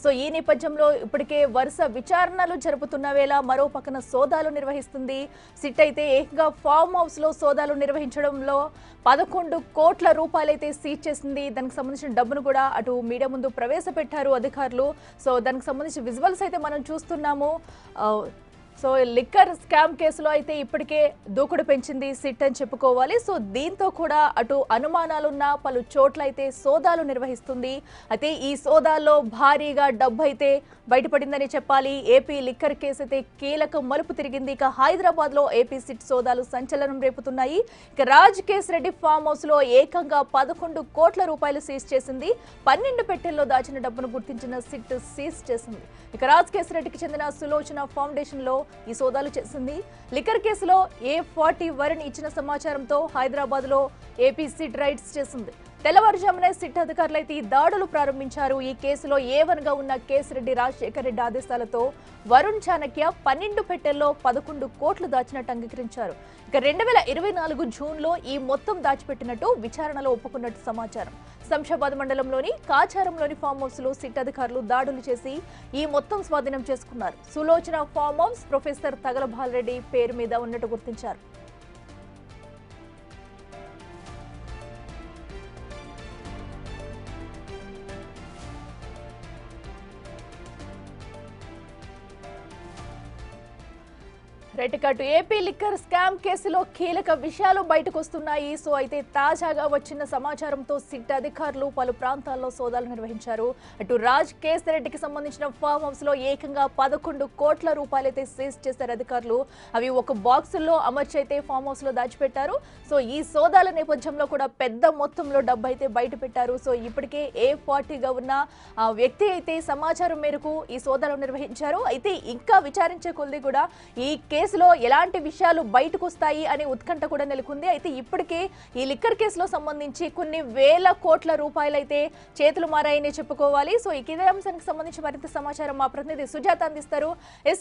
So ఈ నేపథ్యంలో ఇప్పటికే వరుస విచారణలు జరుపుతున్న వేళ మరో పక్కన సోదాలు నిర్వహిస్తుంది సిట్. అయితే ఏకంగా ఫామ్ హౌస్ లో సోదాలు నిర్వహించడంలో 11 కోట్ల రూపాయలైతే సీజ్ చేసింది. దానికి సంబంధించిన డబ్బును కూడా అటు మీడియా ముందు ప్రవేశపెట్టారు అధికారులు. సో దానికి సంబంధించిన విజువల్స్ అయితే మనం చూస్తున్నాము. సో లిక్కర్ స్కామ్ కేసులో అయితే ఇప్పటికే దూకుడు పెంచింది సిట్ అని చెప్పుకోవాలి. సో దీంతో కూడా అటు అనుమానాలున్న పలు చోట్ల అయితే సోదాలు నిర్వహిస్తుంది. అయితే ఈ సోదాల్లో భారీగా డబ్బు అయితే బయటపడిందని చెప్పాలి. ఏపీ లిక్కర్ కేసు అయితే కీలక మలుపు తిరిగింది. ఇక హైదరాబాద్ లో ఏపీ సిట్ సోదాలు సంచలనం రేపుతున్నాయి. ఇక రాజ్ కేశరెడ్డి ఫామ్ హౌస్ లో ఏకంగా 11 కోట్ల రూపాయలు సీజ్ చేసింది. 12 పెట్టెల్లో దాచిన డబ్బును గుర్తించిన సిట్ సీజ్ చేసింది. ఇక రాజ్ కేశరెడ్డికి చెందిన సులోచన ఫౌండేషన్ లో ఈ సోదాలు చేసింది. లిక్కర్ కేసులో A40 వరని ఇచ్చిన సమాచారంతో హైదరాబాద్ లో ఏపీ సిట్ రైడ్స్ చేసింది. తెల్లవారుజామునే సిట్ అధికారులు అయితే ఈ దాడులు ప్రారంభించారు. ఈ కేసులో A1 గా ఉన్న కేశరెడ్డి రాజశేఖర్ రెడ్డి ఆదేశాలతో వరుణ్ చాణక్య 12 పెట్టెల్లో 11 కోట్లు దాచినట్టు అంగీకరించారు. ఇక 2024 జూన్లో ఈ మొత్తం దాచిపెట్టినట్టు విచారణలో ఒప్పుకున్నట్టు సమాచారం. శంషాబాద్ మండలంలోని కాచారంలోని ఫామ్ హౌస్ లో సిట్ అధికారులు దాడులు చేసి ఈ మొత్తం స్వాధీనం చేసుకున్నారు. సులోచన ఫామ్ హౌస్ ప్రొఫెసర్ తగలబాల్ రెడ్డి పేరు మీద ఉన్నట్టు గుర్తించారు. రెట్టికట్టు ఏపీ లిక్కర్ స్కామ్ కేసులో కీలక విషయాలు బయటకు వస్తున్నాయి. సో అయితే తాజాగా వచ్చిన సమాచారంతో సిట్ అధికారులు పలు ప్రాంతాల్లో సోదాలు నిర్వహించారు. అటు రాజ్ కేశరెడ్డికి సంబంధించిన ఫామ్ హౌస్ లో ఏకంగా 11 కోట్ల రూపాయలైతే సీజ్ చేశారు అధికారులు. అవి ఒక బాక్సుల్లో అమర్చి అయితే ఫామ్ హౌస్ లో దాచిపెట్టారు. సో ఈ సోదాల నేపథ్యంలో కూడా పెద్ద మొత్తంలో డబ్బు అయితే బయట పెట్టారు. సో ఇప్పటికే A40 గా ఉన్న వ్యక్తి అయితే సమాచారం మేరకు ఈ సోదాలు నిర్వహించారు. అయితే ఇంకా విచారించే కొద్ది కూడా ఈ కేసులో ఎలాంటి విషయాలు బయటకు వస్తాయి అనే ఉత్కంఠ కూడా నెలకొంది. అయితే ఇప్పటికే ఈ లిక్కర్ కేసులో సంబంధించి కొన్ని వేల కోట్ల రూపాయలు అయితే చేతులు మారాయని చెప్పుకోవాలి. సో ఈ ఇదే అంశానికి సంబంధించి మరింత సమాచారం మా ప్రతినిధి సుజాత అందిస్తారు.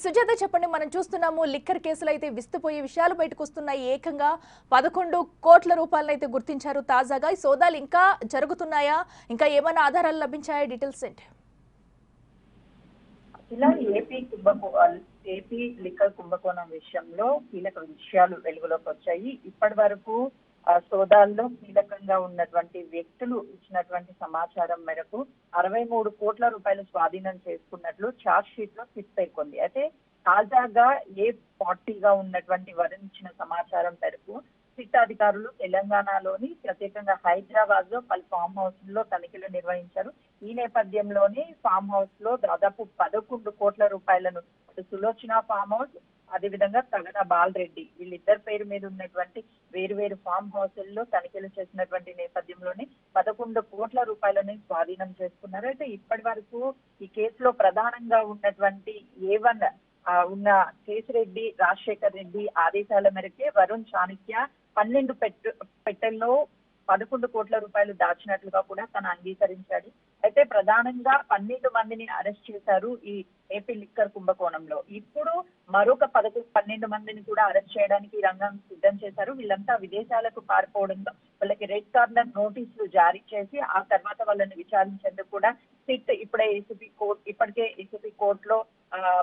సుజాత, చెప్పండి. మనం చూస్తున్నాము లిక్కర్ కేసులో అయితే విస్తుపోయే విషయాలు బయటకు వస్తున్నాయి. ఏకంగా 11 కోట్ల రూపాయలను అయితే గుర్తించారు తాజాగా. ఈ సోదాలు ఇంకా జరుగుతున్నాయా? ఇంకా ఏమైనా ఆధారాలు లభించాయా? డీటెయిల్స్ ఏంటి? ఇలా ఏపీ లిక్కర్ కుంభకోణం విషయంలో కీలక విషయాలు వెలుగులోకి వచ్చాయి. ఇప్పటి వరకు సోదాల్లో కీలకంగా ఉన్నటువంటి వ్యక్తులు ఇచ్చినటువంటి సమాచారం మేరకు 63 కోట్ల రూపాయలు స్వాధీనం చేసుకున్నట్లు ఛార్జ్ షీట్ లో ఫిక్స్ పేర్కొంది. అయితే తాజాగా A40 గా ఉన్నటువంటి వరుణ్ ఇచ్చిన సమాచారం మేరకు సిట్ అధికారులు తెలంగాణలోని ప్రత్యేకంగా హైదరాబాద్ లో పలు ఫామ్ హౌస్ లో తనిఖీలు నిర్వహించారు. ఈ నేపథ్యంలోనే ఫామ్ హౌస్ లో దాదాపు 11 కోట్ల రూపాయలను సులోచన ఫామ్ హౌస్, అదేవిధంగా తగన బాలరెడ్డి, వీళ్ళిద్దరి పేరు మీద ఉన్నటువంటి వేరు ఫామ్ హౌస్ల్లో తనిఖీలు చేసినటువంటి నేపథ్యంలోనే 11 కోట్ల రూపాయలని స్వాధీనం చేసుకున్నారు. అయితే ఇప్పటి వరకు ఈ కేసులో ప్రధానంగా ఉన్నటువంటి A1 ఉన్న కేశరెడ్డి రాజశేఖర్ రెడ్డి ఆదేశాల మేరకే వరుణ్ చాణక్య 12 పెట్టెల్లో 11 కోట్ల రూపాయలు దాచినట్లుగా కూడా తను అంగీకరించాడు. అయితే ప్రధానంగా 12 మందిని అరెస్ట్ చేశారు ఈ ఏపీ లిక్కర్ కుంభకోణంలో. ఇప్పుడు మరొక 12 మందిని కూడా అరెస్ట్ చేయడానికి రంగం సిద్ధం చేశారు. వీళ్ళంతా విదేశాలకు పారిపోవడంతో వాళ్ళకి రెడ్ కార్నర్ నోటీసులు జారీ చేసి ఆ తర్వాత వాళ్ళని విచారించేందుకు కూడా సిట్ ఇప్పటికే ఏసీపీ కోర్టులో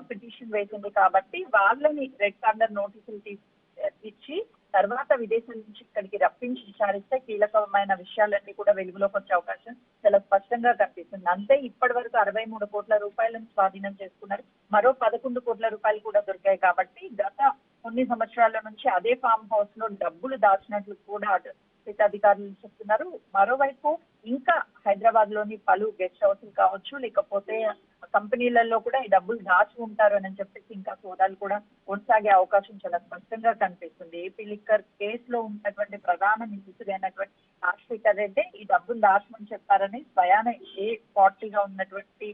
పిటిషన్ వేసింది. కాబట్టి వాళ్ళని రెడ్ కార్నర్ నోటీసులు ఇచ్చి తర్వాత విదేశం నుంచి ఇక్కడికి రప్పించి విచారిస్తే కీలకమైన విషయాలన్నీ కూడా వెలుగులోకి వచ్చే అవకాశం చాలా స్పష్టంగా కనిపిస్తుంది. అంతే ఇప్పటి వరకు 63 కోట్ల రూపాయలను స్వాధీనం చేసుకున్నారు. మరో 11 కోట్ల రూపాయలు కూడా దొరికాయి. కాబట్టి గత కొన్ని సంవత్సరాల నుంచి అదే ఫామ్ హౌస్ లో డబ్బులు దాచినట్లు కూడా సిట్ అధికారులు చెప్తున్నారు. మరోవైపు ఇంకా హైదరాబాద్ లోని పలు గెస్ట్ హౌస్లు కావచ్చు, లేకపోతే కంపెనీలలో కూడా ఈ డబ్బులు దాచి ఉంటారు అని చెప్పేసి ఇంకా సోదాలు కూడా కొనసాగే అవకాశం చాలా స్పష్టంగా కనిపిస్తుంది. ఏపీ లిక్కర్ కేసులో ఉన్నటువంటి ప్రధాన నిందితుడైనటువంటి రాజశేఖర్ రెడ్డి ఈ డబ్బులు దాచమని చెప్పారని స్వయాన A40 గా ఉన్నటువంటి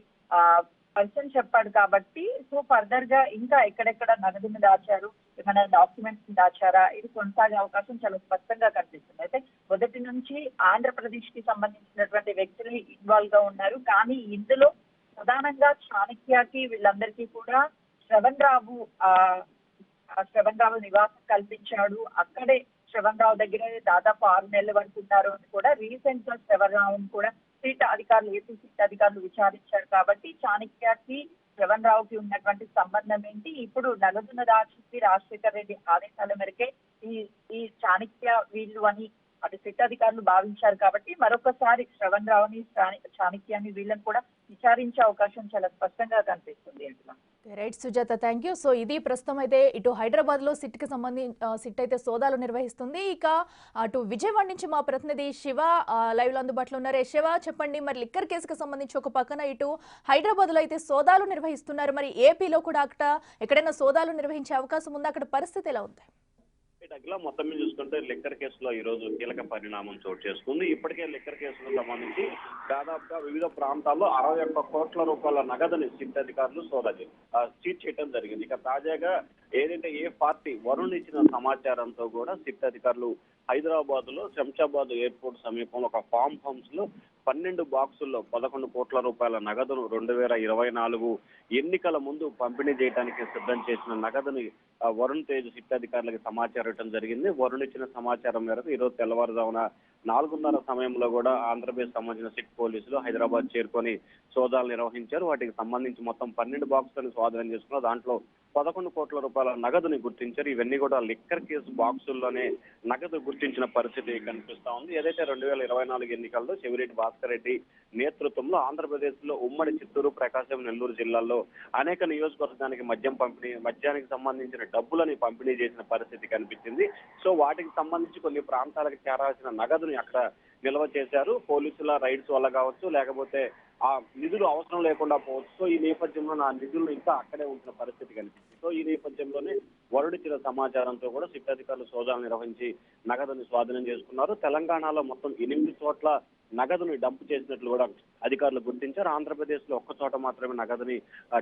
పర్సన్ చెప్పాడు. కాబట్టి సో ఫర్దర్ గా ఇంకా ఎక్కడెక్కడ నగదుని దాచారు, ఏమైనా డాక్యుమెంట్స్ దాచారా, ఇది కొనసాగే అవకాశం చాలా స్పష్టంగా కనిపిస్తుంది. అయితే మొదటి నుంచి ఆంధ్రప్రదేశ్ కి సంబంధించినటువంటి వ్యక్తులు ఇన్వాల్వ్ గా ఉన్నారు. కానీ ఇందులో ప్రధానంగా చాణక్యకి వీళ్ళందరికీ కూడా శ్రవణ్ రావు నివాసం కల్పించాడు. అక్కడే శ్రవణ్ రావు దగ్గర దాదాపు 6 నెలల వరకు ఉన్నారు అని కూడా రీసెంట్ గా శ్రవణ్ రావుని కూడా ఏపీ సిట్ అధికారులు విచారించారు కాబట్టి చాణక్యకి శ్రవణ్ రావుకి ఉన్నటువంటి సంబంధం ఏంటి, ఇప్పుడు నల్లదున్న రాజశేఖర్ రెడ్డి ఆదేశాల మేరకే ఈ ఈ చాణక్య వీళ్ళు అని అటు సిట్ అధికారులు భావించారు కాబట్టి మరొకసారి శ్రవణ్ రావుని చాణక్యాన్ని వీళ్ళని కూడా విచారించే అవకాశం చాలా స్పష్టంగా కనిపిస్తుంది. అట్లా right Sujatha, thank you. So ఇది ప్రస్తుతం అయితే ఇటు హైదరాబాద్ లో సిట్ అయితే సోదాలు నిర్వహిస్తుంది. ఇక అటు విజయవాడ నుంచి మా ప్రతినిధి శివ లైవ్ లో అందుబాటులో ఉన్నారు. శివ, చెప్పండి, మరి లిక్కర్ కేసుకు సంబంధించి ఒక పక్కన ఇటు హైదరాబాద్ లో అయితే సోదాలు నిర్వహిస్తున్నారు, మరి ఏపీలో కూడా అక్కడ ఎక్కడైనా సోదాలు నిర్వహించే అవకాశం ఉందా? అక్కడ పరిస్థితి ఎలా ఉంది? అఖిల, మొత్తం మీద చూసుకుంటే లిక్కర్ కేసులో ఈ రోజు కీలక పరిణామం చోటు చేసుకుంది. ఇప్పటికే లిక్కర్ కేసుకు సంబంధించి దాదాపుగా వివిధ ప్రాంతాల్లో 61 కోట్ల రూపాయల నగదుని సిట్ అధికారులు సీజ్ చేయడం జరిగింది. ఇక తాజాగా ఏదైతే పార్టీ వరుణ్ ఇచ్చిన సమాచారంతో కూడా సిట్ అధికారులు హైదరాబాద్ లో శంషాబాద్ ఎయిర్పోర్ట్ సమీపంలో ఒక ఫామ్ హౌస్ లో 12 బాక్సుల్లో 11 కోట్ల రూపాయల నగదును 2024 ఎన్నికల ముందు పంపిణీ చేయడానికి సిద్ధం చేసిన నగదుని వరుణ్ తేజ్ సిట్ అధికారులకు సమాచారం ఇవ్వడం జరిగింది. వరుణ్ ఇచ్చిన సమాచారం మేరకు ఈరోజు తెల్లవారుజామున 4:30 సమయంలో కూడా ఆంధ్రప్రదేశ్ సంబంధించిన సిట్ పోలీసులు హైదరాబాద్ చేరుకొని సోదాలు నిర్వహించారు. వాటికి సంబంధించి మొత్తం 12 బాక్సులను స్వాధీనం చేసుకున్నారు. దాంట్లో 11 కోట్ల రూపాయల నగదుని గుర్తించారు. ఇవన్నీ కూడా లిక్కర్ కేసు బాక్సుల్లోనే నగదు గుర్తించిన పరిస్థితి కనిపిస్తా ఉంది. ఏదైతే 2024 ఎన్నికల్లో చెవిరెడ్డి భాస్కర్ రెడ్డి నేతృత్వంలో ఆంధ్రప్రదేశ్ లో ఉమ్మడి చిత్తూరు, ప్రకాశం, నెల్లూరు జిల్లాల్లో అనేక నియోజకవర్గానికి మద్యానికి సంబంధించిన డబ్బులని పంపిణీ చేసిన పరిస్థితి కనిపించింది. సో వాటికి సంబంధించి కొన్ని ప్రాంతాలకు చేరాల్సిన నగదుని అక్కడ నిల్వ చేశారు. పోలీసుల రైడ్స్ వల్ల కావచ్చు, లేకపోతే ఆ నిధులు అవసరం లేకుండా పోవచ్చు. సో ఈ నేపథ్యంలో నా నిధులు ఇంకా అక్కడే ఉంటున్న పరిస్థితి కనిపిస్తుంది. సో ఈ నేపథ్యంలోనే వరుడిచ్చిన సమాచారంతో కూడా సిట్ అధికారులు సోదాలు నిర్వహించి నగదుని స్వాధీనం చేసుకున్నారు. తెలంగాణలో మొత్తం 8 చోట్ల నగదుని డంప్ చేసినట్లు కూడా అధికారులు గుర్తించారు. ఆంధ్రప్రదేశ్ లో ఒక్క చోట మాత్రమే నగదుని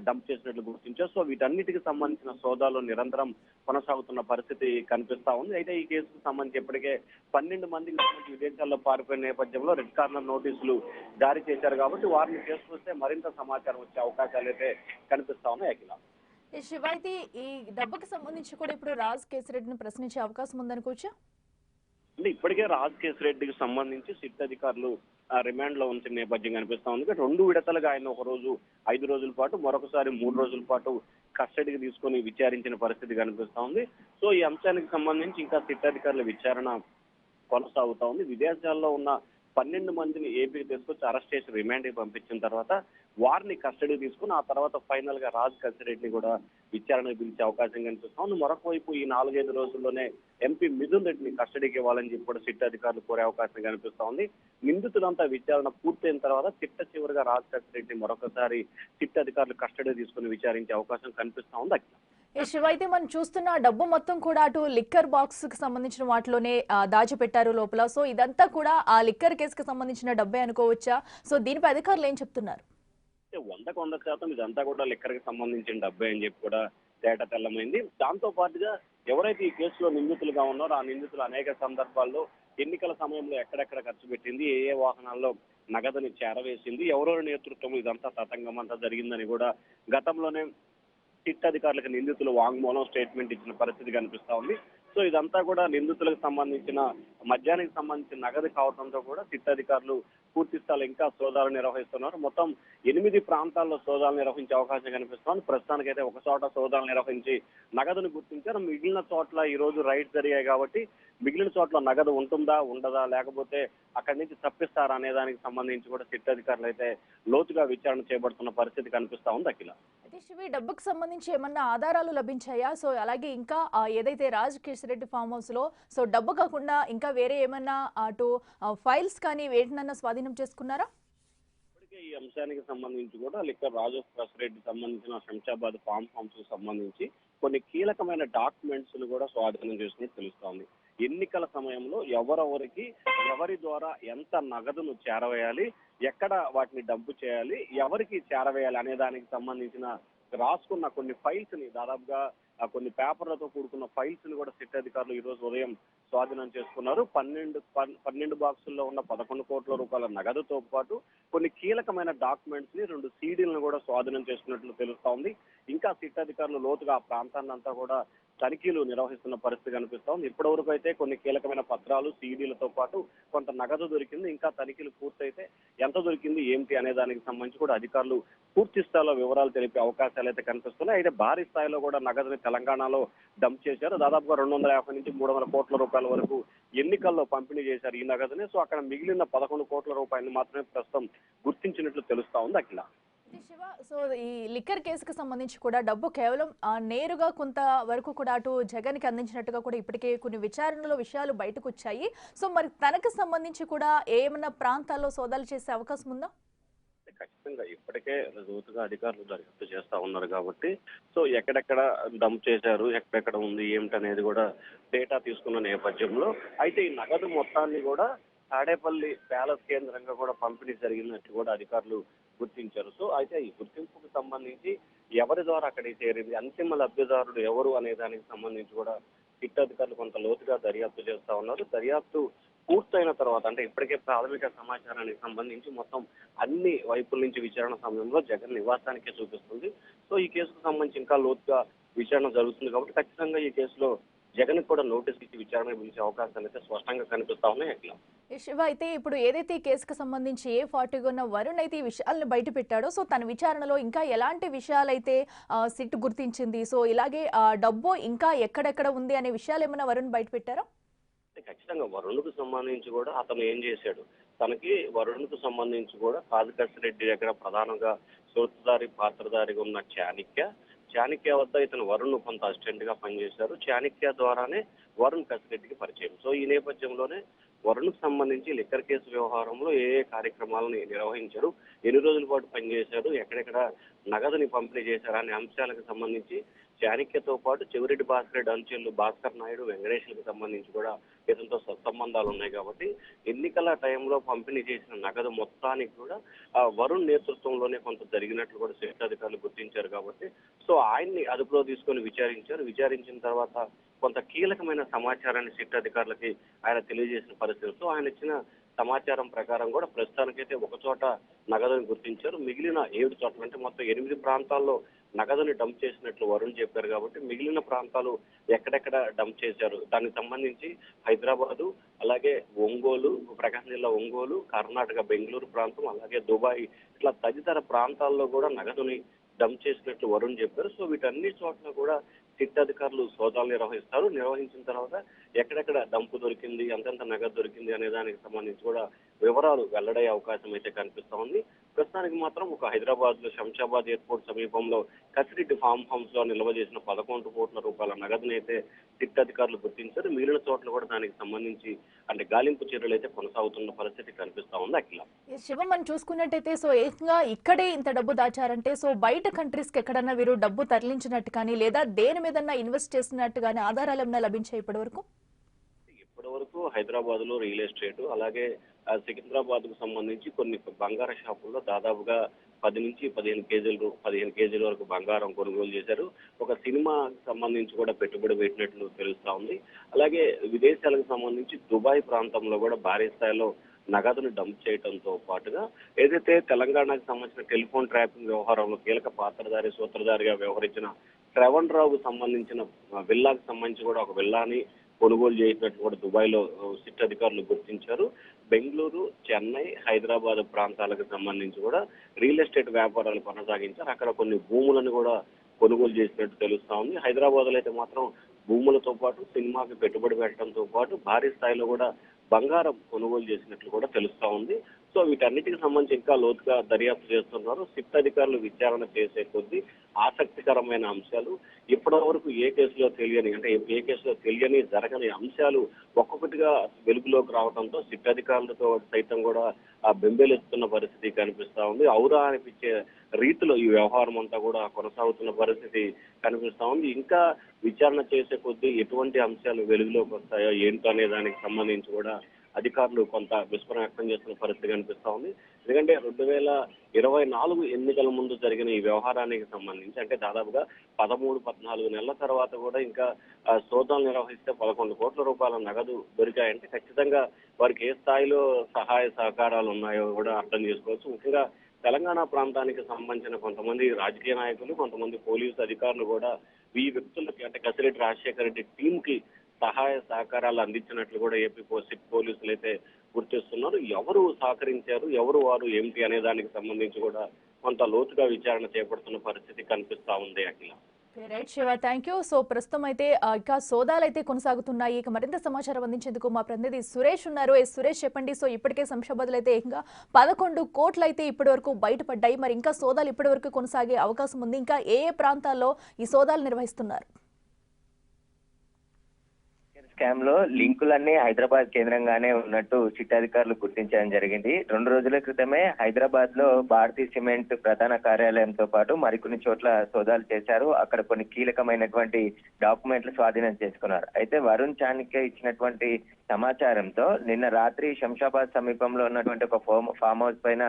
డంప్ చేసినట్లు గుర్తించారు. సో వీటన్నిటికి సంబంధించిన సోదాలు నిరంతరం కొనసాగుతున్న పరిస్థితి కనిపిస్తా ఉంది. అయితే ఈ కేసుకు సంబంధించి ఇప్పటికే 12 మందికి సంబంధించి విదేశాల్లో పారిపోయిన నేపథ్యంలో రెడ్ కార్నర్ నోటీసులు జారీ చేశారు కాబట్టి వారిని చేసుకొస్తే మరింత సమాచారం వచ్చే అవకాశాలు అయితే కనిపిస్తా ఉన్నాయి. అఖిల, శివ, అయితే ఈ డబ్బుకి సంబంధించి కూడా ఇప్పుడు రాజ్ కేసిరెడ్డిని ప్రశ్నించే అవకాశం ఉందనుకోవచ్చా? అంటే ఇప్పటికే రాజ్ కేసిరెడ్డికి సంబంధించి సిట్ అధికారులు రిమాండ్ లో ఉంచిన నేపథ్యం కనిపిస్తా ఉంది. 2 విడతలుగా ఆయన ఒక రోజు 5 రోజుల పాటు, మరొకసారి 3 రోజుల పాటు కస్టడీకి తీసుకొని విచారించిన పరిస్థితి కనిపిస్తా ఉంది. సో ఈ అంశానికి సంబంధించి ఇంకా సిట్ అధికారుల విచారణ కొనసాగుతా ఉంది. విదేశాల్లో ఉన్న 12 మందిని ఏపీకి తీసుకొచ్చి అరెస్ట్ చేసి రిమాండ్ కి పంపించిన తర్వాత వారిని కస్టడీ తీసుకుని ఆ తర్వాత ఫైనల్ గా రాజ్ కేసిరెడ్డిని కూడా విచారణకు పిలిచే అవకాశం కనిపిస్తా ఉంది. మరొక వైపు ఈ 4-5 రోజుల్లోనే ఎంపీ మిథున్ రెడ్డిని కస్టడీకి ఇవ్వాలని చెప్పి కూడా సిట్ అధికారులు కోరే అవకాశం కనిపిస్తా ఉంది. నిందితులంతా విచారణ పూర్తయిన తర్వాత చివరిగా రాజ్ కేసిరెడ్డిని మరొకసారి సిట్ అధికారులు కస్టడీ తీసుకుని విచారించే అవకాశం కనిపిస్తా ఉంది. శివ, అయితే మనం చూస్తున్న డబ్బు మొత్తం కూడా అటు లిక్కర్ బాక్స్ కి సంబంధించిన వాటిలోనే దాచిపెట్టారు లోపల. సో ఇదంతా కూడా ఆ లిక్కర్ కేసుకి సంబంధించిన డబ్బే అనుకోవచ్చా? సో దీనిపై అధికారులు ఏం చెప్తున్నారు? 100% ఇదంతా కూడా లిక్కర్ కి సంబంధించిన డబ్బే అని చెప్పి కూడా తేట తెల్లమైంది. దాంతో పాటుగా ఎవరైతే ఈ కేసులో నిందితులుగా ఉన్నారో ఆ నిందితులు అనేక సందర్భాల్లో ఎన్నికల సమయంలో ఎక్కడెక్కడ ఖర్చు పెట్టింది, ఏ వాహనాల్లో నగదుని చేరవేసింది, ఎవరెవరి నేతృత్వం ఇదంతా తతంగం అంతా జరిగిందని కూడా గతంలోనే సిట్ అధికారులకు నిందితులు వాంగ్మూలం స్టేట్మెంట్ ఇచ్చిన పరిస్థితి కనిపిస్తా ఉంది. సో ఇదంతా కూడా నిందితులకు సంబంధించిన మద్యానికి సంబంధించిన నగదు కావడంతో కూడా సిట్ అధికారులు పూర్తి స్థాయిలో ఇంకా సోదాలు నిర్వహిస్తున్నారు. మొత్తం 8 ప్రాంతాల్లో సోదాలు నిర్వహించే అవకాశం కనిపిస్తోంది. ప్రస్తుతానికైతే ఒక చోట సోదాలు నిర్వహించి నగదును గుర్తించారు. మిగిలిన చోట్ల ఈ రోజు రైడ్స్ జరిగాయి కాబట్టి మిగిలిన చోట్ల నగదు ఉంటుందా, ఉండదా, లేకపోతే అక్కడి నుంచి తప్పిస్తారా అనే దానికి సంబంధించి కూడా సిట్ అధికారులు అయితే లోతుగా విచారణ చేపడుతున్న పరిస్థితి కనిపిస్తా ఉంది. అఖిల, అయితే శివ, డబ్బుకు సంబంధించి ఏమన్నా ఆధారాలు లభించాయా? సో అలాగే ఇంకా ఏదైతే రాజ్ కేసిరెడ్డి ఫామ్ హౌస్ లో సో డబ్బు కాకుండా ఇంకా వేరే ఏమన్నా అటు ఫైల్స్ కానీ వేటినన్నా స్వాధీనం చేసుకున్నారా? ఇప్పటికే ఈ అంశానికి సంబంధించి కూడా లిక్కర్ రాజు కేసిరెడ్డి సంబంధించిన శంషాబాద్ ఫామ్ హౌస్ కు సంబంధించి కొన్ని కీలకమైన డాక్యుమెంట్స్ ను కూడా స్వాధీనం చేసుకుని తెలుస్తోంది. ఎన్నికల సమయంలో ఎవరెవరికి ఎవరి ద్వారా ఎంత నగదును చేరవేయాలి, ఎక్కడ వాటిని డంపు చేయాలి, ఎవరికి చేరవేయాలి అనే దానికి సంబంధించిన రాసుకున్న కొన్ని ఫైల్స్ ని, దాదాపుగా కొన్ని పేపర్లతో కూడుకున్న ఫైల్స్ ని కూడా సిట్ అధికారులు ఈ రోజు ఉదయం స్వాధీనం చేసుకున్నారు. 12 బాక్సుల్లో ఉన్న 11 కోట్ల రూపాయల నగదుతో పాటు కొన్ని కీలకమైన డాక్యుమెంట్స్ ని, 2 సీడీలను కూడా స్వాధీనం చేసుకున్నట్లు తెలుస్తా ఉంది. ఇంకా సిట్ అధికారులు లోతుగా ఆ ప్రాంతాన్ని అంతా కూడా తనిఖీలు నిర్వహిస్తున్న పరిస్థితి కనిపిస్తోంది. ఇప్పటివరకు అయితే కొన్ని కీలకమైన పత్రాలు, సీడీలతో పాటు కొంత నగదు దొరికింది. ఇంకా తనిఖీలు పూర్తయితే ఎంత దొరికింది ఏమిటి అనే దానికి సంబంధించి కూడా అధికారులు పూర్తి స్థాయిలో వివరాలు తెలిపే అవకాశాలు అయితే కనిపిస్తున్నాయి. అయితే భారీ స్థాయిలో కూడా నగదుని తెలంగాణలో డంప్ చేశారు. దాదాపుగా 250 నుంచి 300 కోట్ల రూపాయల వరకు ఎన్నికల్లో పంపిణీ చేశారు ఈ నగదుని. సో అక్కడ మిగిలిన 11 కోట్ల రూపాయలు మాత్రమే ప్రస్తుతం గుర్తించినట్లు తెలుస్తా ఉంది అఖిల. శివ, సో ఈ లిక్కర్ కేసుకు సంబంధించి కూడా డబ్బు కేవలం నేరుగా కొంత వరకు కూడా అటు జగన్ కి అందించినట్టుగా కూడా ఇప్పటికే కొన్ని విచారణలో విషయాలు బయటకు వచ్చాయి. సో మరి తనకు సంబంధించి కూడా ఏమైనా ప్రాంతాల్లో సోదాలు చేసే అవకాశం ఉందా? ఖచ్చితంగా ఇప్పటికే లోతుగా అధికారులు దర్యాప్తు చేస్తా ఉన్నారు కాబట్టి సో ఎక్కడెక్కడ డంప్ చేశారు, ఎక్కడెక్కడ ఉంది ఏమిటనేది కూడా డేటా తీసుకున్న నేపథ్యంలో అయితే ఈ నగదు మొత్తాన్ని కూడా తాడేపల్లి ప్యాలెస్ కేంద్రంగా కూడా పంపిణీ జరిగినట్టు కూడా అధికారులు గుర్తించారు. సో అయితే ఈ గుర్తింపుకు సంబంధించి ఎవరి ద్వారా అక్కడికి చేరింది, అంతిమ లబ్ధిదారుడు ఎవరు అనే దానికి సంబంధించి కూడా సిట్ అధికారులు కొంత లోతుగా దర్యాప్తు చేస్తా ఉన్నారు. దర్యాప్తు పూర్తయిన తర్వాత అంటే ఇప్పటికే ప్రాథమిక సమాచారానికి సంబంధించి మొత్తం అన్ని వైపుల నుంచి విచారణ సమయంలో జగన్ నివాసానికే చూపిస్తుంది. సో ఈ కేసుకు సంబంధించి ఇంకా లోతుగా విచారణ జరుగుతుంది కాబట్టి ఖచ్చితంగా ఈ కేసులో జగన్ కూడా నోటీస్ ఇచ్చి విచారణ పిలిచే అవకాశాలు అయితే స్పష్టంగా కనిపిస్తా ఉన్నాయి అట్లా. శివ, అయితే ఇప్పుడు ఏదైతే ఈ కేసుకు సంబంధించి A40 ఉన్న వరుణ్ అయితే ఈ విషయాలను బయట పెట్టాడో, సో తన విచారణలో ఇంకా ఎలాంటి విషయాలైతే సిట్ గుర్తించింది, సో ఇలాగే డబ్బు ఇంకా ఎక్కడెక్కడ ఉంది అనే విషయాలు ఏమైనా వరుణ్ బయట పెట్టారా? ఖచ్చితంగా వరుణ్కు సంబంధించి కూడా అతను ఏం చేశాడు, తనకి వరుణ్కు సంబంధించి కూడా కాజకర్షి రెడ్డి దగ్గర ప్రధానంగా సూత్రధారి పాత్రధారిగా ఉన్న చాణక్య వద్ద ఇతను వరుణ్ కొంత అసిస్టెంట్ గా పనిచేశారు. చాణక్య ద్వారానే వరుణ్ కసిరెడ్డికి పరిచయం. సో ఈ నేపథ్యంలోనే వరుణ్కు సంబంధించి లిక్కర్ కేసు వ్యవహారంలో ఏ కార్యక్రమాలను నిర్వహించారు, ఎన్ని రోజుల పాటు పనిచేశారు, ఎక్కడెక్కడ నగదుని పంపిణీ చేశారు అనే అంశాలకు సంబంధించి చాణక్యతో పాటు చెవిరెడ్డి భాస్కర్ అనుచరులు భాస్కర్ నాయుడు, వెంకటేశ్వరికి సంబంధించి కూడా ఇతనితో సత్సంబంధాలు ఉన్నాయి కాబట్టి ఎన్నికల టైంలో పంపిణీ చేసిన నగదు మొత్తానికి కూడా వరుణ్ నేతృత్వంలోనే కొంత జరిగినట్లు కూడా సిట్ అధికారులు గుర్తించారు కాబట్టి సో ఆయన్ని అదుపులో తీసుకొని విచారించిన తర్వాత కొంత కీలకమైన సమాచారాన్ని సిట్ అధికారులకి ఆయన తెలియజేసిన పరిస్థితి. సో ఆయన ఇచ్చిన సమాచారం ప్రకారం కూడా ప్రస్తుతానికైతే ఒక చోట నగదుని గుర్తించారు. మిగిలిన 7 చోట్ల అంటే మొత్తం 8 ప్రాంతాల్లో నగదుని డంప్ చేసినట్లు వరుణ్ చెప్పారు కాబట్టి మిగిలిన ప్రాంతాలు ఎక్కడెక్కడ డంప్ చేశారు దానికి సంబంధించి హైదరాబాదు, అలాగే ఒంగోలు, ప్రకాశం జిల్లా ఒంగోలు, కర్ణాటక బెంగళూరు ప్రాంతం, అలాగే దుబాయ్ ఇట్లా తదితర ప్రాంతాల్లో కూడా నగదుని డంప్ చేసినట్లు వరుణ్ చెప్పారు. సో వీటన్ని చోట్ల కూడా సిట్ అధికారులు సోదాలు నిర్వహించిన తర్వాత ఎక్కడెక్కడ డంపు దొరికింది, ఎంతెంత నగదు దొరికింది అనే దానికి సంబంధించి కూడా వివరాలు వెల్లడయ్యే అవకాశం అయితే కనిపిస్తా ఉంది. ప్రస్తుతానికి మాత్రం ఒక హైదరాబాద్ లో శంషాబాద్ ఎయిర్పోర్ట్ సమీపంలో కసిరెడ్డి ఫామ్ హౌస్ లో నిల్వ చేసిన 11 కోట్ల రూపాయల నగదుని అయితే సిట్ అధికారులు గుర్తించారు. మిగిలిన చోట్ల కూడా దానికి సంబంధించి అంటే గాలింపు చర్యలు అయితే కొనసాగుతున్న పరిస్థితి కనిపిస్తా ఉంది అఖిల. శివం, మనం చూసుకున్నట్టయితే సో ఏకంగా ఇక్కడే ఇంత డబ్బు దాచారంటే సో బయట కంట్రీస్ కి ఎక్కడన్నా వీరు డబ్బు తరలించినట్టు కానీ లేదా దేని మీద ఇన్వెస్ట్ చేసినట్టు కానీ ఆధారాలు ఏమైనా లభించాయి ఇప్పటి వరకు హైదరాబాద్ లో రియల్ ఎస్టేట్, అలాగే సికింద్రాబాద్ కు సంబంధించి కొన్ని బంగారు షాపుల్లో దాదాపుగా 10 నుంచి 15 కేజీల వరకు బంగారం కొనుగోలు చేశారు. ఒక సినిమాకి సంబంధించి కూడా పెట్టుబడి పెట్టినట్లు తెలుస్తా ఉంది. అలాగే విదేశాలకు సంబంధించి దుబాయ్ ప్రాంతంలో కూడా భారీ స్థాయిలో నగదును డంప్ చేయడంతో పాటుగా ఏదైతే తెలంగాణకు సంబంధించిన టెలిఫోన్ ట్రాపింగ్ వ్యవహారంలో కీలక సూత్రధారిగా వ్యవహరించిన శ్రవణ్ రావుకు సంబంధించిన విల్లాకు సంబంధించి కూడా ఒక విల్లాని కొనుగోలు చేసినట్లు కూడా దుబాయ్ లో సిట్ అధికారులు గుర్తించారు. బెంగళూరు, చెన్నై, హైదరాబాద్ ప్రాంతాలకు సంబంధించి కూడా రియల్ ఎస్టేట్ వ్యాపారాలు కొనసాగించారు. అక్కడ కొన్ని భూములను కూడా కొనుగోలు చేసినట్టు తెలుస్తా ఉంది. హైదరాబాద్ లో అయితే మాత్రం భూములతో పాటు సినిమాకి పెట్టుబడి పెట్టడంతో పాటు భారీ స్థాయిలో కూడా బంగారం కొనుగోలు చేసినట్లు కూడా తెలుస్తా ఉంది. సో వీటన్నిటికి సంబంధించి ఇంకా లోతుగా దర్యాప్తు చేస్తున్నారు. సిట్ అధికారులు విచారణ చేసే కొద్దీ ఆసక్తికరమైన అంశాలు ఇప్పటి వరకు ఏ కేసులో తెలియని జరగని అంశాలు ఒక్కొక్కటిగా వెలుగులోకి రావడంతో సిట్ అధికారులతో సైతం కూడా బెంబేలెత్తుతున్న పరిస్థితి కనిపిస్తా ఉంది. ఔరా అనిపించే రీతిలో ఈ వ్యవహారం అంతా కూడా కొనసాగుతున్న పరిస్థితి కనిపిస్తా ఉంది. ఇంకా విచారణ చేసే కొద్దీ ఎటువంటి అంశాలు వెలుగులోకి వస్తాయో ఏంటో అనే దానికి సంబంధించి కూడా అధికారులు కొంత విస్మరణ వ్యక్తం చేస్తున్న పరిస్థితి కనిపిస్తా ఉంది. ఎందుకంటే 2024 ఎన్నికల ముందు జరిగిన ఈ వ్యవహారానికి సంబంధించి అంటే దాదాపుగా 13-14 నెలల తర్వాత కూడా ఇంకా సోదాలు నిర్వహిస్తే 11 కోట్ల రూపాయల నగదు దొరికాయంటే ఖచ్చితంగా వారికి ఏ స్థాయిలో సహాయ సహకారాలు ఉన్నాయో కూడా అర్థం చేసుకోవచ్చు. ముఖ్యంగా తెలంగాణ ప్రాంతానికి సంబంధించిన కొంతమంది రాజకీయ నాయకులు, కొంతమంది పోలీసు అధికారులు కూడా ఈ వ్యక్తులకి అంటే కసిరెడ్డి రాజశేఖర రెడ్డి టీం కి సహాయ సహకారాలు అందించినట్లు కూడా ఏపీ సిట్ పోలీసులు అయితే గుర్తిస్తున్నారు. ఎవరు సహకరించారు, ఎవరు వారు ఏమిటి అనే దానికి సంబంధించి కూడా కొంత లోతుగా విచారణ చేపడుతున్న పరిస్థితి కనిపిస్తా ఉంది Akhila. Right Shiva, thank you. So ప్రస్తుతం అయితే ఇక సోదాలు అయితే కొనసాగుతున్నాయి. ఇక మరింత సమాచారం అందించేందుకు మా ప్రతినిధి సురేష్ ఉన్నారు. సురేష్ చెప్పండి. సో ఇప్పటికే శంషాబాద్లో అయితే ఏకంగా 11 కోట్లు అయితే ఇప్పటి వరకు బయటపడ్డాయి. మరి ఇంకా సోదాలు ఇప్పటి వరకు కొనసాగే అవకాశం ఉంది. ఇంకా ఏ ఏ ప్రాంతాల్లో ఈ సోదాలు నిర్వహిస్తున్నారు? స్కామ్ లో లింకులన్నీ హైదరాబాద్ కేంద్రంగానే ఉన్నట్టు సిట్ అధికారులు గుర్తించడం జరిగింది. 2 రోజుల క్రితమే హైదరాబాద్ లో భారతీయ సిమెంట్ ప్రధాన కార్యాలయంతో పాటు మరికొన్ని చోట్ల సోదాలు చేశారు. అక్కడ కొన్ని కీలకమైనటువంటి డాక్యుమెంట్లు స్వాధీనం చేసుకున్నారు. అయితే వరుణ్ చాణక్య ఇచ్చినటువంటి సమాచారంతో నిన్న రాత్రి శంషాబాద్ సమీపంలో ఉన్నటువంటి ఒక ఫామ్ హౌస్ పైన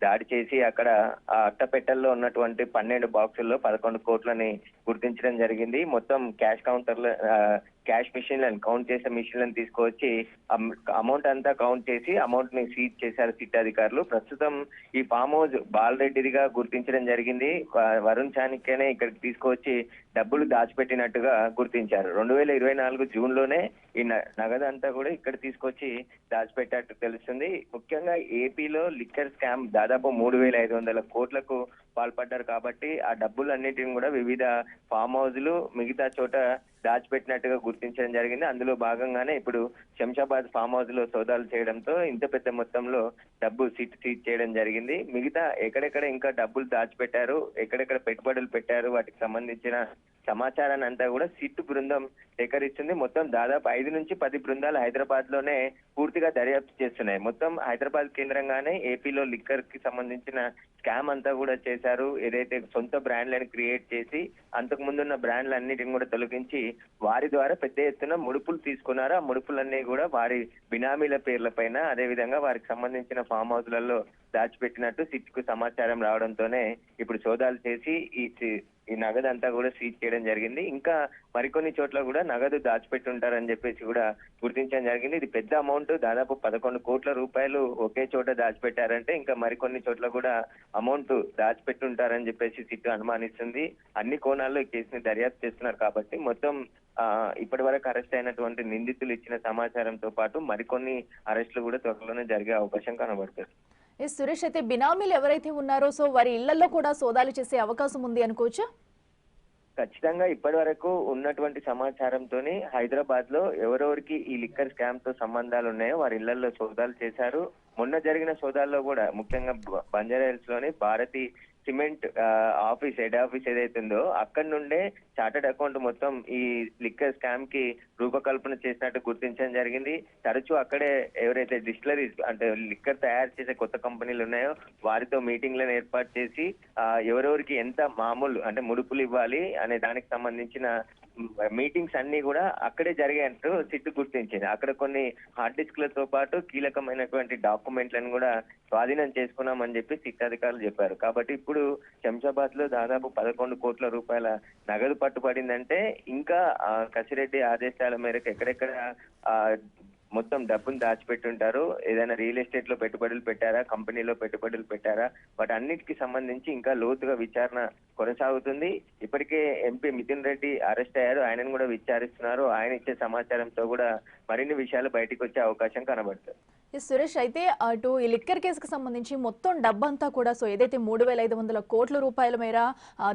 దాడి చేసి అక్కడ ఆ అట్టపెట్టెల్లో ఉన్నటువంటి 12 బాక్సుల్లో 11 కోట్లని గుర్తించడం జరిగింది. మొత్తం క్యాష్ మిషన్లను కౌంట్ చేసే మిషన్లను తీసుకువచ్చి అమౌంట్ అంతా కౌంట్ చేసి అమౌంట్ ని సీజ్ చేశారు సిట్ అధికారులు. ప్రస్తుతం ఈ ఫామ్ హౌస్ బాలరెడ్డిదిగా గుర్తించడం జరిగింది. వరుణ్ చాణక్యనే ఇక్కడికి తీసుకువచ్చి డబ్బులు దాచిపెట్టినట్టుగా గుర్తించారు. 2024 జూన్ లోనే ఈ నగదంతా కూడా ఇక్కడ తీసుకొచ్చి దాచిపెట్టినట్టు తెలుస్తుంది. ముఖ్యంగా ఏపీలో లిక్కర్ స్కామ్ దాదాపు 3,500 కోట్లకు పాల్పడ్డారు కాబట్టి ఆ డబ్బులన్నిటిని కూడా వివిధ ఫామ్ హౌస్లు మిగతా చోట దాచిపెట్టినట్టుగా గుర్తించడం జరిగింది. అందులో భాగంగానే ఇప్పుడు శంషాబాద్ ఫామ్ హౌస్ లో సోదాలు చేయడంతో ఇంత పెద్ద మొత్తంలో డబ్బు సీజ్ చేయడం జరిగింది. మిగతా ఎక్కడెక్కడ ఇంకా డబ్బులు దాచిపెట్టారు, ఎక్కడెక్కడ పెట్టుబడులు పెట్టారు, వాటికి సంబంధించిన సమాచారాన్ని అంతా కూడా సిట్ బృందం సేకరిస్తుంది. మొత్తం దాదాపు 5 నుంచి 10 బృందాలు హైదరాబాద్ లోనే పూర్తిగా దర్యాప్తు చేస్తున్నాయి. మొత్తం హైదరాబాద్ కేంద్రంగానే ఏపీలో లిక్కర్ కి సంబంధించిన స్కామ్ అంతా కూడా చేశారు. ఏదైతే సొంత బ్రాండ్లను క్రియేట్ చేసి అంతకు ముందున్న బ్రాండ్లన్నిటిని కూడా తొలగించి వారి ద్వారా పెద్ద ఎత్తున ముడుపులు తీసుకున్నారు. ఆ ముడుపులన్నీ కూడా వారి బినామీల పేర్ల పైన అదేవిధంగా వారికి సంబంధించిన ఫామ్ హౌస్లలో దాచిపెట్టినట్టు సిట్ కు సమాచారం రావడంతోనే ఇప్పుడు సోదాలు చేసి ఈ నగదు అంతా కూడా సీజ్ చేయడం జరిగింది. ఇంకా మరికొన్ని చోట్ల కూడా నగదు దాచిపెట్టి ఉంటారని చెప్పేసి కూడా గుర్తించడం జరిగింది. ఇది పెద్ద అమౌంట్, దాదాపు 11 కోట్ల రూపాయలు ఒకే చోట దాచిపెట్టారంటే ఇంకా మరికొన్ని చోట్ల కూడా అమౌంట్ దాచిపెట్టి ఉంటారని చెప్పేసి సిట్ అనుమానిస్తుంది. అన్ని కోణాల్లో ఈ కేసుని దర్యాప్తు చేస్తున్నారు కాబట్టి మొత్తం ఇప్పటి వరకు అరెస్ట్ అయినటువంటి నిందితులు ఇచ్చిన సమాచారంతో పాటు మరికొన్ని అరెస్టులు కూడా త్వరలోనే జరిగే అవకాశం కనబడుతుంది. సురేష్, అయితే బినామీలు ఎవరైతే ఉన్నారో సో వారి ఇళ్లలో కూడా సోదాలు చేసే అవకాశం ఉంది అనుకోవచ్చా? ఖచ్చితంగా ఇప్పటి వరకు ఉన్నటువంటి సమాచారంతోనే హైదరాబాద్ లో ఎవరెవరికి ఈ లిక్కర్ స్కామ్ తో సంబంధాలు ఉన్నాయో వారి ఇళ్లలో సోదాలు చేశారు. మొన్న జరిగిన సోదాల్లో కూడా ముఖ్యంగా బంజారాహిల్స్ లోని భారతి సిమెంట్ హెడ్ ఆఫీస్ ఏదైతే ఉందో అక్కడి నుండే చార్టర్డ్ అకౌంట్ మొత్తం ఈ లిక్కర్ స్కామ్ కి రూపకల్పన చేసినట్టు గుర్తించడం జరిగింది. తరచూ అక్కడే ఎవరైతే డిస్టిలరీస్ అంటే లిక్కర్ తయారు చేసే కొత్త కంపెనీలు ఉన్నాయో వారితో మీటింగ్లను ఏర్పాటు చేసి ఎవరెవరికి ఎంత మామూలు అంటే ముడుపులు ఇవ్వాలి అనే దానికి సంబంధించిన మీటింగ్స్ అన్ని కూడా అక్కడే జరిగాయంటూ సిట్ గుర్తించింది. అక్కడ కొన్ని హార్డ్ డిస్క్లతో పాటు కీలకమైనటువంటి డాక్యుమెంట్లను కూడా స్వాధీనం చేసుకున్నామని చెప్పి సిట్ అధికారులు చెప్పారు. కాబట్టి ఇప్పుడు శంషాబాద్ లో దాదాపు 11 కోట్ల రూపాయల నగదు పట్టుబడిందంటే ఇంకా కసిరెడ్డి ఆదేశాల మేరకు ఎక్కడెక్కడ మొత్తం డబ్బును దాచిపెట్టుంటారు, ఏదైనా రియల్ ఎస్టేట్ లో పెట్టుబడులు పెట్టారా, కంపెనీలో పెట్టుబడులు పెట్టారా, వాటి అన్నిటికీ సంబంధించి ఇంకా లోతుగా విచారణ కొనసాగుతుంది. ఇప్పటికే ఎంపీ మిథున్ రెడ్డి అరెస్ట్ అయ్యారు, ఆయనను కూడా విచారిస్తున్నారు. ఆయన ఇచ్చే సమాచారంతో కూడా మరిన్ని విషయాలు బయటకు వచ్చే అవకాశం కనబడుతుంది. సురేష్, అయితే అటు ఈ లిక్కర్ కేసుకు సంబంధించి మొత్తం డబ్బంతా కూడా సో ఏదైతే 3,500 కోట్ల రూపాయల మేర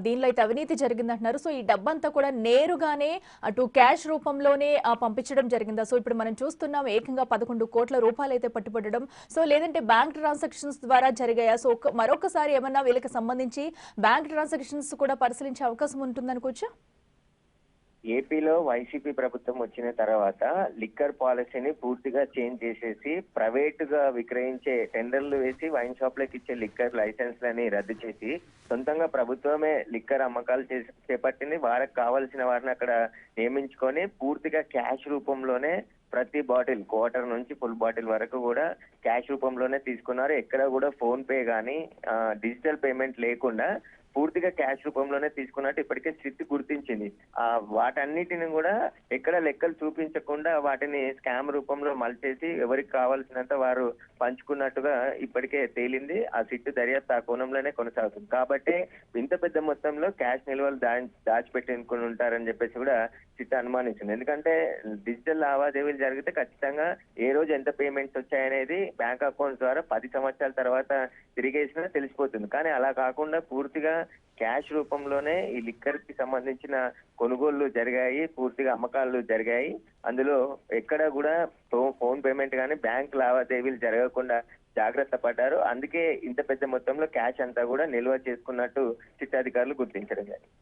దీనిలో అయితే అవినీతి జరిగిందంటున్నారు. సో ఈ డబ్బంతా కూడా నేరుగానే అటు క్యాష్ రూపంలోనే పంపించడం జరిగిందా? సో ఇప్పుడు మనం చూస్తున్నాం ఏకంగా 11 కోట్ల రూపాయలు అయితే పట్టుబడడం, సో లేదంటే బ్యాంక్ ట్రాన్సాక్షన్స్ ద్వారా జరిగాయా? సో మరొకసారి ఏమన్నా వీళ్ళకి సంబంధించి బ్యాంక్ ట్రాన్సాక్షన్స్ కూడా పరిశీలించే అవకాశం ఉంటుందనుకోవచ్చా? ఏపీలో వైసీపీ ప్రభుత్వం వచ్చిన తర్వాత లిక్కర్ పాలసీని పూర్తిగా చేంజ్ చేసేసి ప్రైవేట్ గా విక్రయించే టెండర్లు వేసి వైన్ షాప్లకు ఇచ్చే లిక్కర్ లైసెన్స్లని రద్దు చేసి సొంతంగా ప్రభుత్వమే లిక్కర్ అమ్మకాలు చేపట్టింది. వారికి కావాల్సిన వారిని అక్కడ నియమించుకొని పూర్తిగా క్యాష్ రూపంలోనే ప్రతి బాటిల్ క్వార్టర్ నుంచి ఫుల్ బాటిల్ వరకు కూడా క్యాష్ రూపంలోనే తీసుకున్నారు. ఎక్కడ కూడా ఫోన్ పే కానీ డిజిటల్ పేమెంట్ లేకుండా పూర్తిగా క్యాష్ రూపంలోనే తీసుకున్నట్టు ఇప్పటికే సిట్ గుర్తించింది. వాటన్నిటిని కూడా ఎక్కడ లెక్కలు చూపించకుండా వాటిని స్కామ్ రూపంలో మలిచేసి ఎవరికి కావాల్సినంత వారు పంచుకున్నట్టుగా ఇప్పటికే తేలింది. ఆ సిట్ దర్యాప్తు ఆ కోణంలోనే కొనసాగుతుంది. కాబట్టి ఇంత పెద్ద మొత్తంలో క్యాష్ నిల్వలు దాచిపెట్టుకుని ఉంటారని చెప్పేసి కూడా సిట్ అనుమానించింది. ఎందుకంటే డిజిటల్ లావాదేవీలు జరిగితే ఖచ్చితంగా ఏ రోజు ఎంత పేమెంట్స్ వచ్చాయనేది బ్యాంక్ అకౌంట్ ద్వారా 10 సంవత్సరాల తర్వాత తిరిగేసినా తెలిసిపోతుంది. కానీ అలా కాకుండా పూర్తిగా క్యాష్ రూపంలోనే ఈ లిక్కర్ కి సంబంధించిన కొనుగోళ్లు జరిగాయి, పూర్తిగా అమ్మకాలు జరిగాయి. అందులో ఎక్కడ కూడా ఫోన్ పేమెంట్ కానీ బ్యాంక్ లావాదేవీలు జరగకుండా జాగ్రత్త పడ్డారు. అందుకే ఇంత పెద్ద మొత్తంలో క్యాష్ అంతా కూడా నిల్వ చేసుకున్నట్టు సిట్ అధికారులు గుర్తించడం జరిగింది.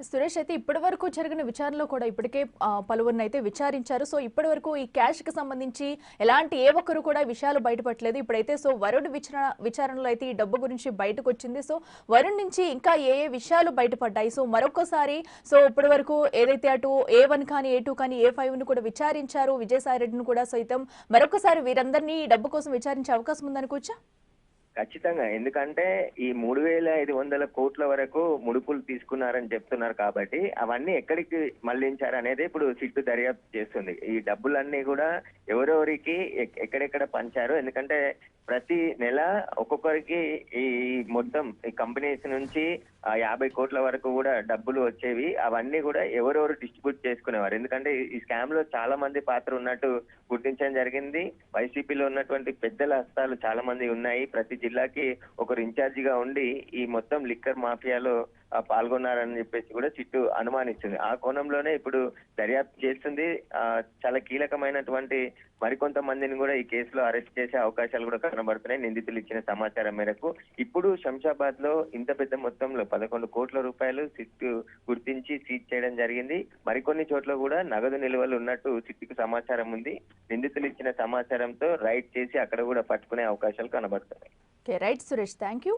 సురేష్, అయితే ఇప్పటి వరకు జరిగిన విచారణలో కూడా ఇప్పటికే పలువురిని అయితే విచారించారు. సో ఇప్పటి వరకు ఈ క్యాష్ కి సంబంధించి ఎలాంటి ఏ ఒక్కరు కూడా విషయాలు బయటపడలేదు. ఇప్పుడైతే సో వరుణ్ విచారణలో అయితే ఈ డబ్బు గురించి బయటకు వచ్చింది. సో వరుణ్ నుంచి ఇంకా ఏ ఏ విషయాలు బయటపడ్డాయి? సో మరొకసారి సో ఇప్పటి వరకు ఏదైతే అటు A1 కానీ A2 కానీ A5ను కూడా విచారించారు, విజయసాయి రెడ్డిని కూడా సైతం మరొకసారి వీరందరినీ ఈ డబ్బు కోసం విచారించే అవకాశం ఉందనుకోవచ్చా? ఖచ్చితంగా. ఎందుకంటే ఈ 3,500 కోట్ల వరకు ముడుపులు తీసుకున్నారని చెప్తున్నారు కాబట్టి అవన్నీ ఎక్కడికి మళ్లించారు అనేది ఇప్పుడు సిట్టు దర్యాప్తు చేస్తుంది. ఈ డబ్బులన్నీ కూడా ఎవరెవరికి ఎక్కడెక్కడ పంచారు. ఎందుకంటే ప్రతి నెల ఒక్కొక్కరికి ఈ మొత్తం ఈ కంపెనీస్ నుంచి 50 కోట్ల వరకు కూడా డబ్బులు వచ్చేవి. అవన్నీ కూడా ఎవరెవరు డిస్ట్రిబ్యూట్ చేసుకునేవారు. ఎందుకంటే ఈ స్కామ్ లో చాలా మంది పాత్ర ఉన్నట్టు గుర్తించడం జరిగింది. వైసీపీలో ఉన్నటువంటి పెద్దల హస్తాలు చాలా మంది ఉన్నాయి. ప్రతి జిల్లాకి ఒకరు ఇన్ఛార్జిగా ఉండి ఈ మొత్తం లిక్కర్ మాఫియాలో పాల్గొన్నారని చెప్పేసి కూడా సిట్టు అనుమానిస్తుంది. ఆ కోణంలోనే ఇప్పుడు దర్యాప్తు చేస్తుంది. చాలా కీలకమైనటువంటి మరికొంతమందిని కూడా ఈ కేసులో అరెస్ట్ చేసే అవకాశాలు కూడా కనబడుతున్నాయి. నిందితులు ఇచ్చిన సమాచారం మేరకు ఇప్పుడు శంషాబాద్ లో ఇంత పెద్ద మొత్తంలో 11 కోట్ల రూపాయలు సిట్టు గుర్తించి సీజ్ చేయడం జరిగింది. మరికొన్ని చోట్ల కూడా నగదు నిల్వలు ఉన్నట్టు సిట్టుకు సమాచారం ఉంది. నిందితులు ఇచ్చిన సమాచారంతో రైడ్ చేసి అక్కడ కూడా పట్టుకునే అవకాశాలు కనబడుతున్నాయి. Right Suresh, thank you.